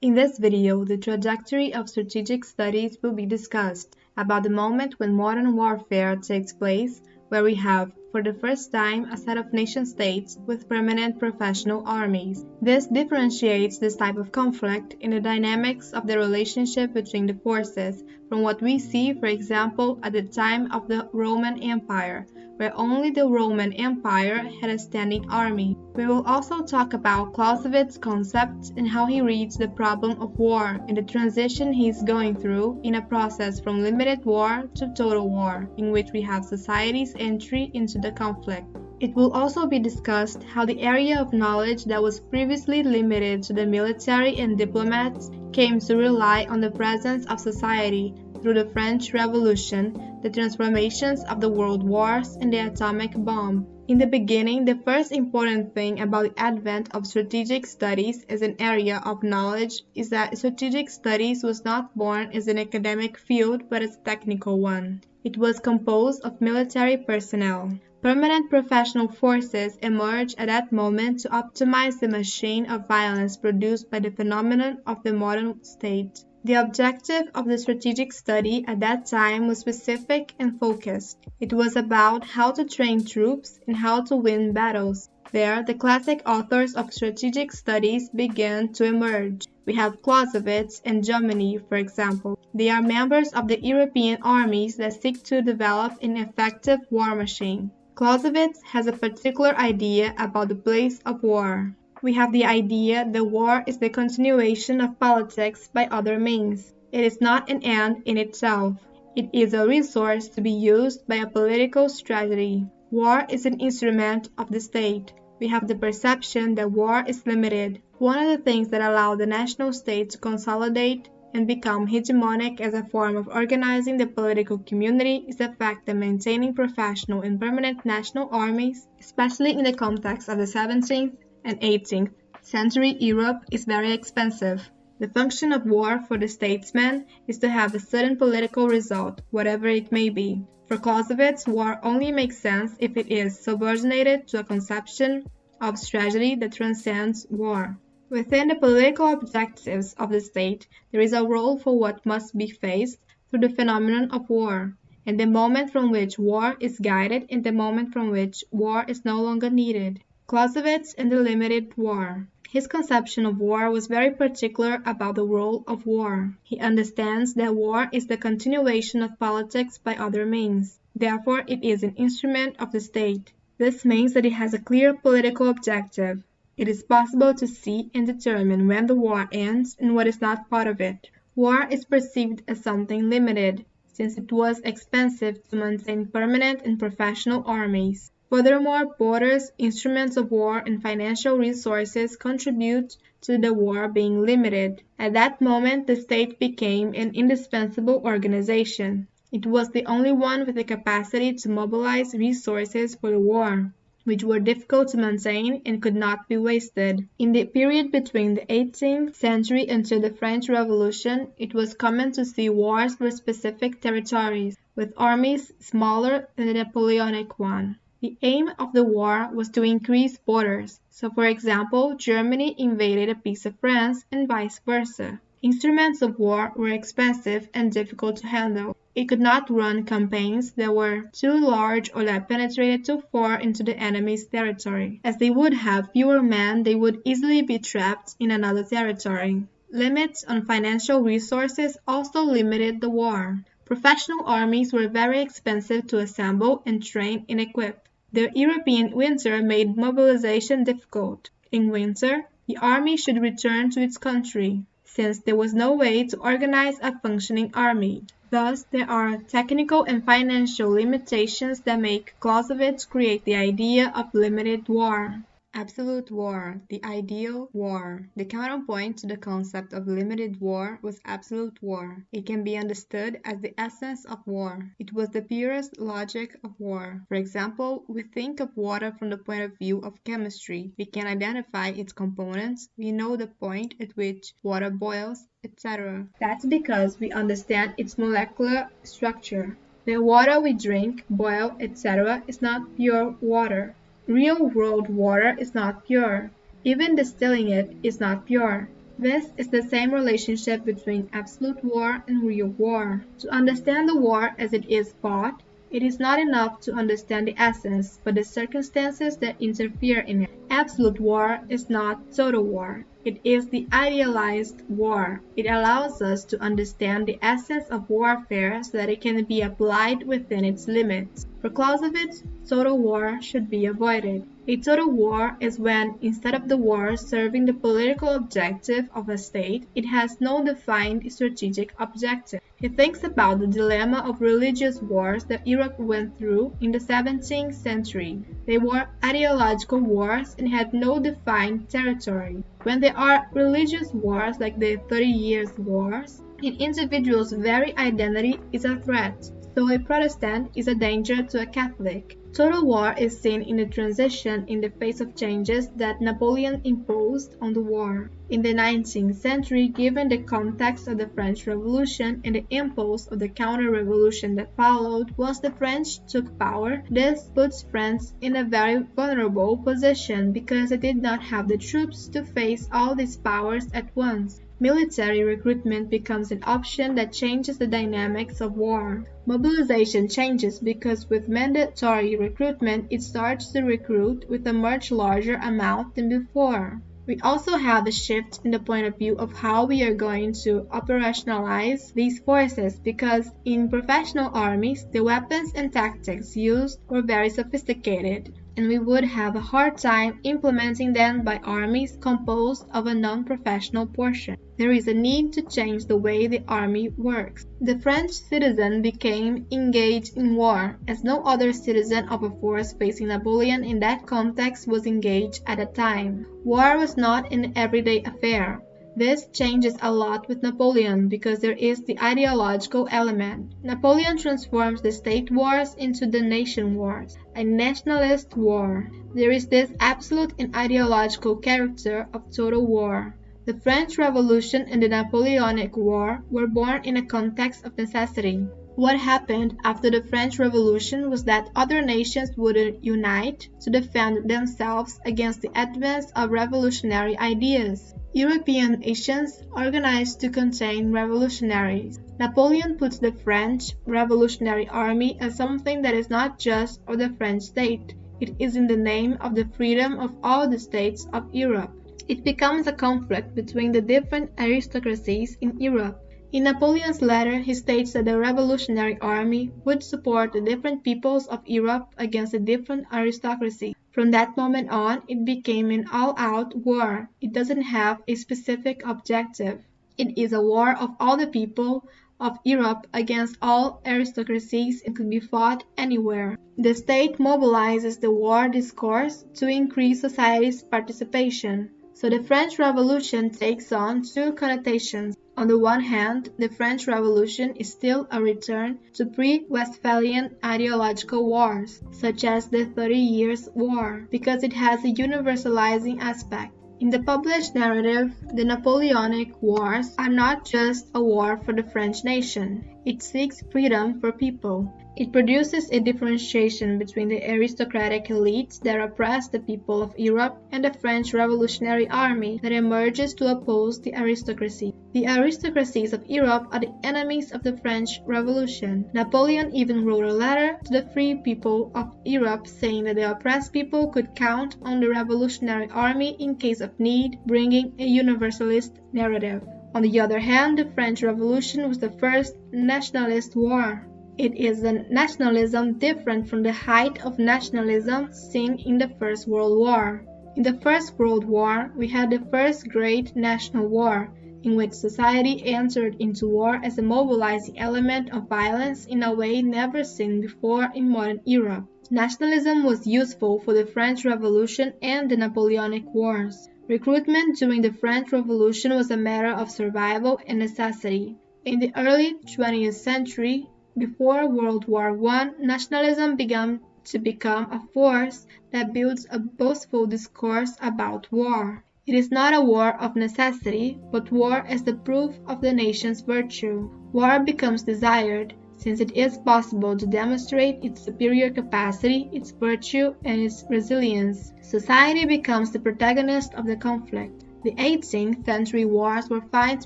In this video, the trajectory of strategic studies will be discussed about the moment when modern warfare takes place, where we have, for the first time, a set of nation-states with permanent professional armies. This differentiates this type of conflict in the dynamics of the relationship between the forces from what we see, for example, at the time of the Roman Empire, where only the Roman Empire had a standing army. We will also talk about Clausewitz's concepts and how he reads the problem of war and the transition he is going through in a process from limited war to total war, in which we have society's entry into the conflict. It will also be discussed how the area of knowledge that was previously limited to the military and diplomats came to rely on the presence of society through the French Revolution, the transformations of the world wars, and the atomic bomb. In the beginning, the first important thing about the advent of strategic studies as an area of knowledge is that strategic studies was not born as an academic field but as a technical one. It was composed of military personnel. Permanent professional forces emerged at that moment to optimize the machine of violence produced by the phenomenon of the modern state. The objective of the strategic study at that time was specific and focused. It was about how to train troops and how to win battles. There, the classic authors of strategic studies began to emerge. We have Clausewitz and Jomini, for example. They are members of the European armies that seek to develop an effective war machine. Clausewitz has a particular idea about the place of war. We have the idea that war is the continuation of politics by other means. It is not an end in itself. It is a resource to be used by a political strategy. War is an instrument of the state. We have the perception that war is limited. One of the things that allow the national state to consolidate and become hegemonic as a form of organizing the political community is the fact that maintaining professional and permanent national armies, especially in the context of the 17th and 18th century Europe, is very expensive. The function of war for the statesman is to have a certain political result, whatever it may be. For Clausewitz, war only makes sense if it is subordinated to a conception of strategy that transcends war. Within the political objectives of the state, there is a role for what must be faced through the phenomenon of war, and the moment from which war is guided and the moment from which war is no longer needed. Clausewitz and the limited war. His conception of war was very particular about the role of war. He understands that war is the continuation of politics by other means. Therefore, it is an instrument of the state. This means that it has a clear political objective. It is possible to see and determine when the war ends and what is not part of it. War is perceived as something limited, since it was expensive to maintain permanent and professional armies. Furthermore, borders, instruments of war, and financial resources contribute to the war being limited. At that moment, the state became an indispensable organization. It was the only one with the capacity to mobilize resources for the war, which were difficult to maintain and could not be wasted. In the period between the 18th century until the French Revolution, it was common to see wars for specific territories, with armies smaller than the Napoleonic one. The aim of the war was to increase borders, so for example, Germany invaded a piece of France and vice versa. Instruments of war were expensive and difficult to handle. It could not run campaigns that were too large or that penetrated too far into the enemy's territory. As they would have fewer men, they would easily be trapped in another territory. Limits on financial resources also limited the war. Professional armies were very expensive to assemble and train and equip. The European winter made mobilization difficult. In winter, the army should return to its country, since there was no way to organize a functioning army. Thus, there are technical and financial limitations that make Clausewitz create the idea of limited war. Absolute war, the ideal war. The counterpoint to the concept of limited war was absolute war. It can be understood as the essence of war. It was the purest logic of war. For example, we think of water from the point of view of chemistry. We can identify its components, we know the point at which water boils, etc. That's because we understand its molecular structure. The water we drink, boil, etc. is not pure water. Real-world water is not pure. Even distilling it is not pure. This is the same relationship between absolute war and real war. To understand the war as it is fought, it is not enough to understand the essence, but the circumstances that interfere in it. Absolute war is not total war. It is the idealized war. It allows us to understand the essence of warfare so that it can be applied within its limits. For Clausewitz, total war should be avoided. A total war is when, instead of the war serving the political objective of a state, it has no defined strategic objective. He thinks about the dilemma of religious wars that Europe went through in the 17th century. They were ideological wars and had no defined territory. When there are religious wars like the 30 Years' Wars, an individual's very identity is a threat. So a Protestant is a danger to a Catholic. Total war is seen in the transition in the face of changes that Napoleon imposed on the war. In the 19th century, given the context of the French Revolution and the impulse of the counter-revolution that followed, once the French took power, this puts France in a very vulnerable position because they did not have the troops to face all these powers at once. Military recruitment becomes an option that changes the dynamics of war. Mobilization changes because with mandatory recruitment it starts to recruit with a much larger amount than before. We also have a shift in the point of view of how we are going to operationalize these forces because in professional armies the weapons and tactics used were very sophisticated, and we would have a hard time implementing them by armies composed of a non-professional portion. There is a need to change the way the army works. The French citizen became engaged in war, as no other citizen of a force facing Napoleon in that context was engaged at the time. War was not an everyday affair. This changes a lot with Napoleon because there is the ideological element. Napoleon transforms the state wars into the nation wars, a nationalist war. There is this absolute and ideological character of total war. The French Revolution and the Napoleonic War were born in a context of necessity. What happened after the French Revolution was that other nations would unite to defend themselves against the advance of revolutionary ideas. European nations organized to contain revolutionaries. Napoleon puts the French Revolutionary Army as something that is not just of the French state. It is in the name of the freedom of all the states of Europe. It becomes a conflict between the different aristocracies in Europe. In Napoleon's letter, he states that the Revolutionary Army would support the different peoples of Europe against the different aristocracies. From that moment on, it became an all-out war. It doesn't have a specific objective. It is a war of all the people of Europe against all aristocracies and could be fought anywhere. The state mobilizes the war discourse to increase society's participation. So the French Revolution takes on two connotations. On the one hand, the French Revolution is still a return to pre-Westphalian ideological wars, such as the 30 Years' War, because it has a universalizing aspect. In the published narrative, the Napoleonic Wars are not just a war for the French nation. It seeks freedom for people. It produces a differentiation between the aristocratic elites that oppress the people of Europe and the French Revolutionary Army that emerges to oppose the aristocracy. The aristocracies of Europe are the enemies of the French Revolution. Napoleon even wrote a letter to the free people of Europe saying that the oppressed people could count on the Revolutionary Army in case of need, bringing a universalist narrative. On the other hand, the French Revolution was the first nationalist war. It is a nationalism different from the height of nationalism seen in the First World War. In the First World War, we had the first great national war, in which society entered into war as a mobilizing element of violence in a way never seen before in modern Europe. Nationalism was useful for the French Revolution and the Napoleonic Wars. Recruitment during the French Revolution was a matter of survival and necessity. In the early 20th century, before World War I, nationalism began to become a force that builds a boastful discourse about war. It is not a war of necessity, but war as the proof of the nation's virtue. War becomes desired, since it is possible to demonstrate its superior capacity, its virtue, and its resilience. Society becomes the protagonist of the conflict. The 18th century wars were fights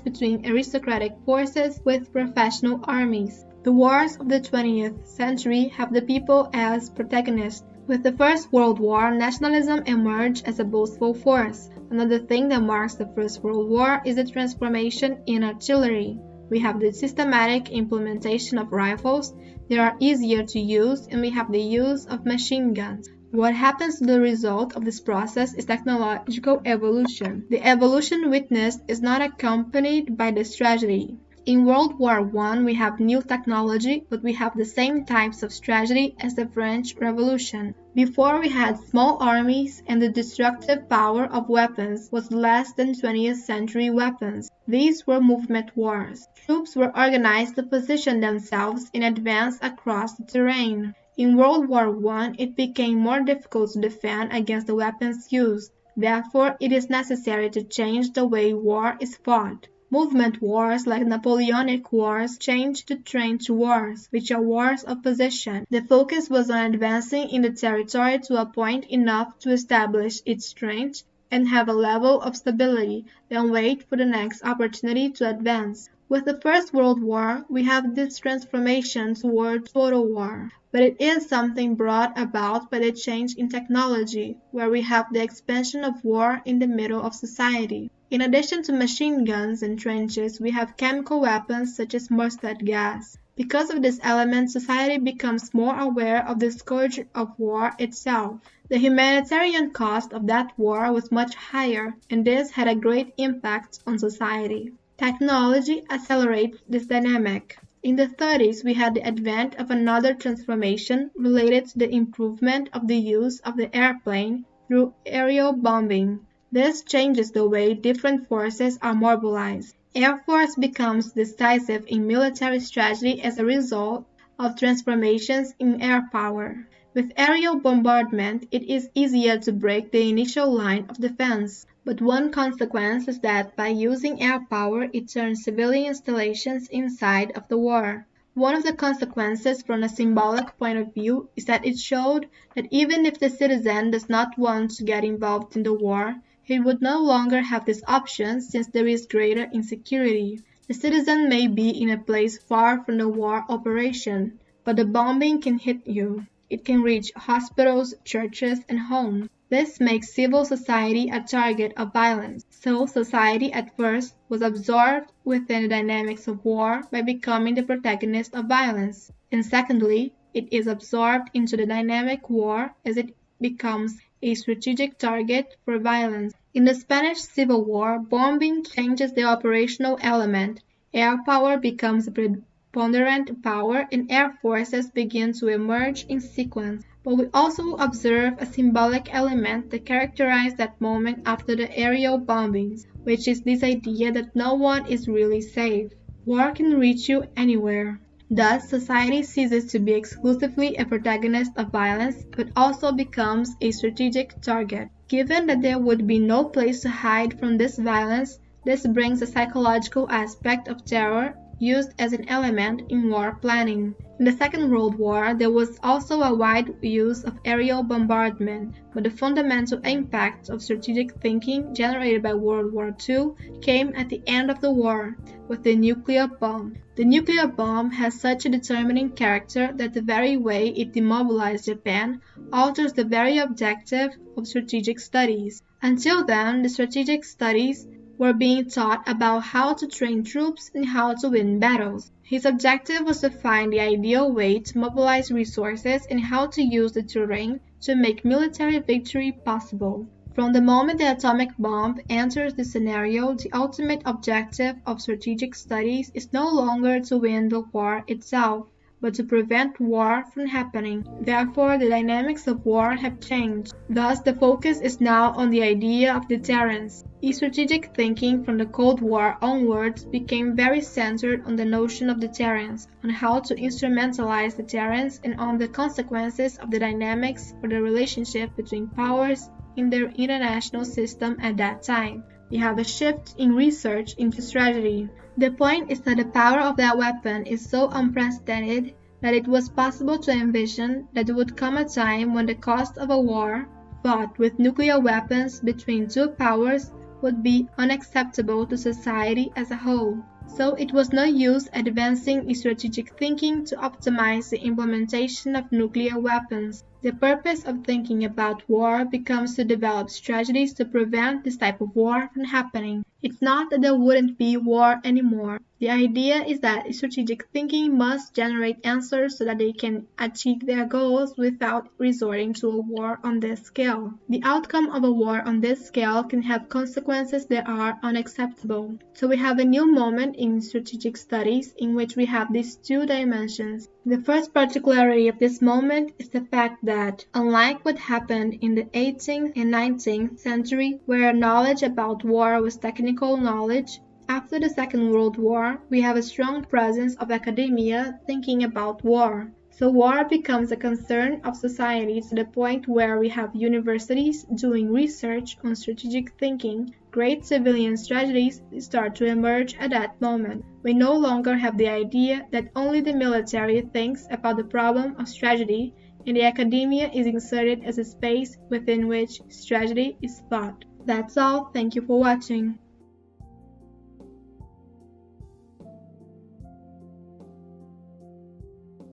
between aristocratic forces with professional armies. The wars of the 20th century have the people as protagonists. With the First World War, nationalism emerged as a boastful force. Another thing that marks the First World War is the transformation in artillery. We have the systematic implementation of rifles. They are easier to use, and we have the use of machine guns. What happens to the result of this process is technological evolution. The evolution witnessed is not accompanied by this tragedy. In World War I, we have new technology, but we have the same types of tragedy as the French Revolution. Before, we had small armies, and the destructive power of weapons was less than 20th century weapons. These were movement wars. Troops were organized to position themselves in advance across the terrain. In World War I, it became more difficult to defend against the weapons used. Therefore, it is necessary to change the way war is fought. Movement wars like Napoleonic Wars changed to trench wars, which are wars of position. The focus was on advancing in the territory to a point enough to establish its strength and have a level of stability, then wait for the next opportunity to advance. With the First World War, we have this transformation toward total war. But it is something brought about by the change in technology, where we have the expansion of war in the middle of society. In addition to machine guns and trenches, we have chemical weapons such as mustard gas. Because of this element, society becomes more aware of the scourge of war itself. The humanitarian cost of that war was much higher, and this had a great impact on society. Technology accelerates this dynamic. In the 30s, we had the advent of another transformation related to the improvement of the use of the airplane through aerial bombing. This changes the way different forces are mobilized. Air Force becomes decisive in military strategy as a result of transformations in air power. With aerial bombardment, it is easier to break the initial line of defense. But one consequence is that by using air power, it turns civilian installations inside of the war. One of the consequences from a symbolic point of view is that it showed that even if the citizen does not want to get involved in the war, he would no longer have this option since there is greater insecurity. The citizen may be in a place far from the war operation, but the bombing can hit you. It can reach hospitals, churches, and homes. This makes civil society a target of violence. So society at first was absorbed within the dynamics of war by becoming the protagonist of violence. And secondly, it is absorbed into the dynamic war as it becomes a strategic target for violence. In the Spanish Civil War, bombing changes the operational element. Air power becomes a preponderant power and air forces begin to emerge in sequence. But we also observe a symbolic element that characterized that moment after the aerial bombings, which is this idea that no one is really safe. War can reach you anywhere. Thus, society ceases to be exclusively a protagonist of violence, but also becomes a strategic target. Given that there would be no place to hide from this violence, this brings a psychological aspect of terror used as an element in war planning. In the Second World War, there was also a wide use of aerial bombardment, but the fundamental impact of strategic thinking generated by World War II came at the end of the war, with the nuclear bomb. The nuclear bomb has such a determining character that the very way it demobilized Japan alters the very objective of strategic studies. Until then, the strategic studies were being taught about how to train troops and how to win battles. His objective was to find the ideal way to mobilize resources and how to use the terrain to make military victory possible. From the moment the atomic bomb enters the scenario, the ultimate objective of strategic studies is no longer to win the war itself, but to prevent war from happening. Therefore, the dynamics of war have changed. Thus, the focus is now on the idea of deterrence. Strategic thinking from the Cold War onwards became very centered on the notion of deterrence, on how to instrumentalize deterrence, and on the consequences of the dynamics for the relationship between powers in the international system at that time. We have a shift in research into strategy. The point is that the power of that weapon is so unprecedented that it was possible to envision that there would come a time when the cost of a war fought with nuclear weapons between two powers would be unacceptable to society as a whole. So it was no use advancing strategic thinking to optimize the implementation of nuclear weapons. The purpose of thinking about war becomes to develop strategies to prevent this type of war from happening. It's not that there wouldn't be war anymore. The idea is that strategic thinking must generate answers so that they can achieve their goals without resorting to a war on this scale. The outcome of a war on this scale can have consequences that are unacceptable. So we have a new moment in strategic studies in which we have these two dimensions. The first particularity of this moment is the fact that, unlike what happened in the 18th and 19th century, where knowledge about war was technical knowledge, after the Second World War, we have a strong presence of academia thinking about war. So war becomes a concern of society to the point where we have universities doing research on strategic thinking. Great civilian strategies start to emerge at that moment. We no longer have the idea that only the military thinks about the problem of strategy, and the academia is inserted as a space within which strategy is thought. That's all. Thank you for watching.